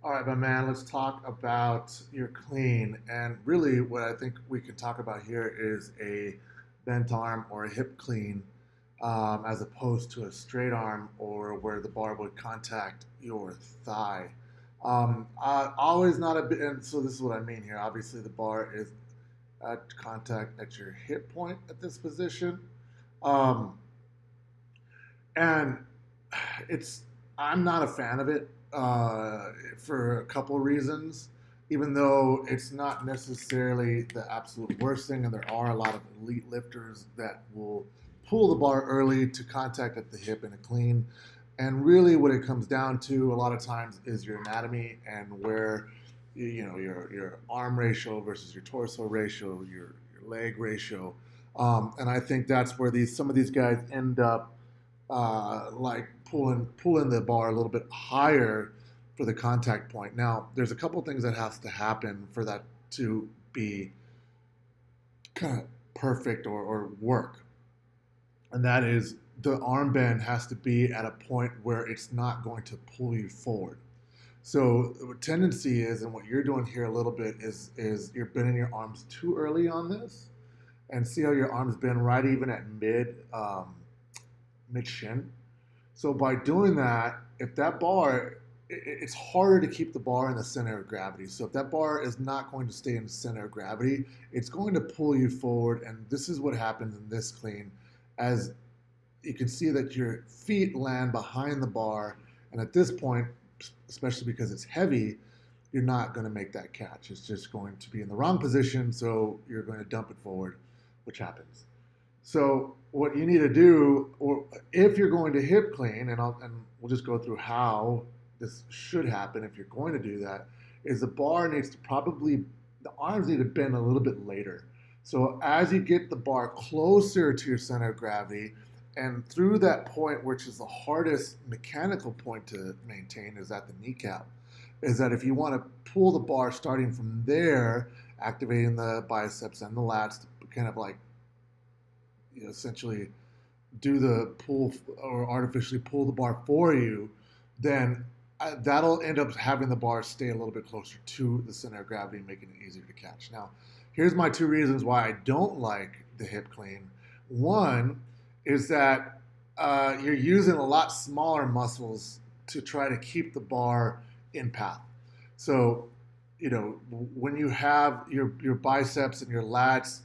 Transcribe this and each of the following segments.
All right, my man, let's talk about your clean. And really, what I think we can talk about here is a bent arm or a hip clean, as opposed to a straight arm or where the bar would contact your thigh. Always not a bit, and so this is what I mean here. Obviously, the bar is at contact at your hip point at this position. Um, and it's I'm not a fan of it for a couple of reasons. Even though it's not necessarily the absolute worst thing, and there are a lot of elite lifters that will pull the bar early to contact at the hip in a clean. And really, what it comes down to a lot of times is your anatomy and where your arm ratio versus your torso ratio, your leg ratio, and I think that's where these some of these guys end up like pulling the bar a little bit higher for the contact point. Now, there's a couple things that has to happen for that to be kind of perfect or work, and that is the arm bend has to be at a point where it's not going to pull you forward. So the tendency is, and what you're doing here a little bit is you're bending your arms too early on this, and see how your arms bend right even at mid shin. So by doing that, if that bar, it's harder to keep the bar in the center of gravity. So if that bar is not going to stay in the center of gravity, it's going to pull you forward. And this is what happens in this clean, as you can see that your feet land behind the bar. And at this point, especially because it's heavy, you're not going to make that catch. It's just going to be in the wrong position. So you're going to dump it forward, which happens. So what you need to do, or if you're going to hip clean, and we'll just go through how this should happen if you're going to do that, is the bar needs to probably the arms need to bend a little bit later. So as you get the bar closer to your center of gravity, and through that point, which is the hardest mechanical point to maintain, is at the kneecap. Is that if you want to pull the bar starting from there, activating the biceps and the lats to kind of like essentially do the pull or artificially pull the bar for you, then that'll end up having the bar stay a little bit closer to the center of gravity, making it easier to catch. Now, here's my two reasons why I don't like the hip clean. One is that you're using a lot smaller muscles to try to keep the bar in path. So, when you have your biceps and your lats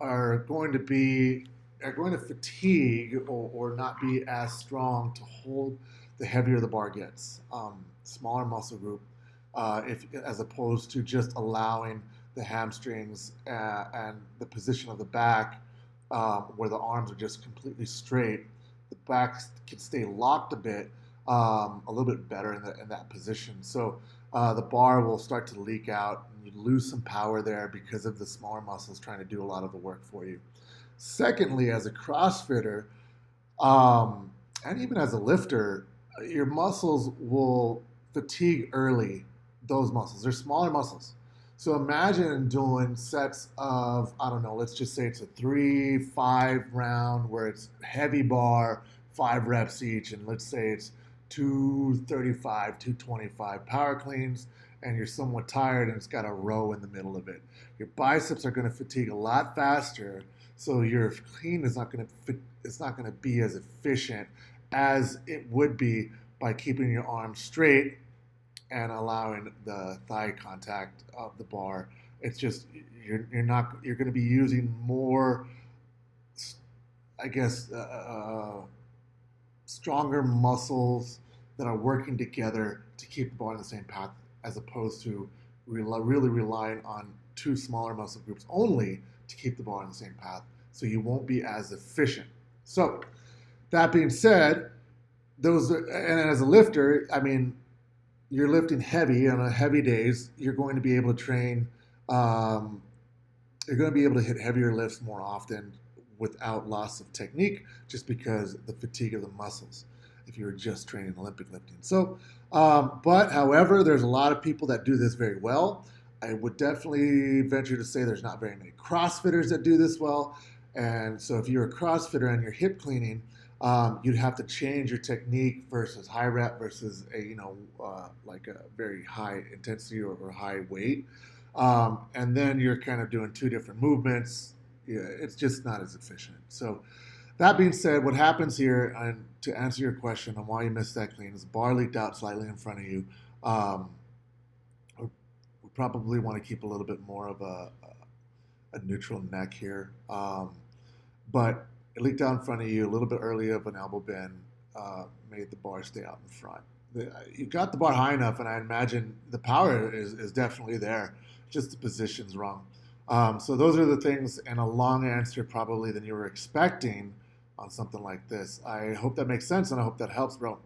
are going to be are going to fatigue or not be as strong to hold the heavier the bar gets. Smaller muscle group, if as opposed to just allowing the hamstrings and the position of the back, where the arms are just completely straight, the back can stay locked a bit, a little bit better in that position. So the bar will start to leak out, and you lose some power there because of the smaller muscles trying to do a lot of the work for you. Secondly, as a CrossFitter, um, and even as a lifter, your muscles will fatigue early. Those muscles, they're smaller muscles. So imagine doing sets of, I don't know, let's just say it's a 3-5 round where it's heavy bar, 5 reps each, and let's say it's 235, 225 power cleans, and you're somewhat tired and it's got a row in the middle of it. Your biceps are going to fatigue a lot faster, so your clean is not going to it's not going to be as efficient as it would be by keeping your arms straight and allowing the thigh contact of the bar. It's just you're going to be using more, I guess, stronger muscles that are working together to keep the bar in the same path, as opposed to really relying on two smaller muscle groups only to keep the bar in the same path. So you won't be as efficient. So that being said, and as a lifter, I mean, you're lifting heavy on a heavy days. You're going to be able to train. Um, you're going to be able to hit heavier lifts more often without loss of technique, just because the fatigue of the muscles, if you were just training Olympic lifting. So, but however, there's a lot of people that do this very well. I would definitely venture to say there's not very many CrossFitters that do this well. And so if you're a CrossFitter and you're hip cleaning, you'd have to change your technique versus high rep versus like a very high intensity or high weight, and then you're kind of doing two different movements. Yeah, it's just not as efficient. So that being said, what happens here, and to answer your question on why you missed that clean, is the bar leaked out slightly in front of you. Um, we probably want to keep a little bit more of a neutral neck here. But it leaked out in front of you a little bit earlier of an elbow bend, made the bar stay out in front. You got the bar high enough, and I imagine the power is definitely there, just the position's wrong. So those are the things, and a long answer probably than you were expecting on something like this. I hope that makes sense, and I hope that helps, bro.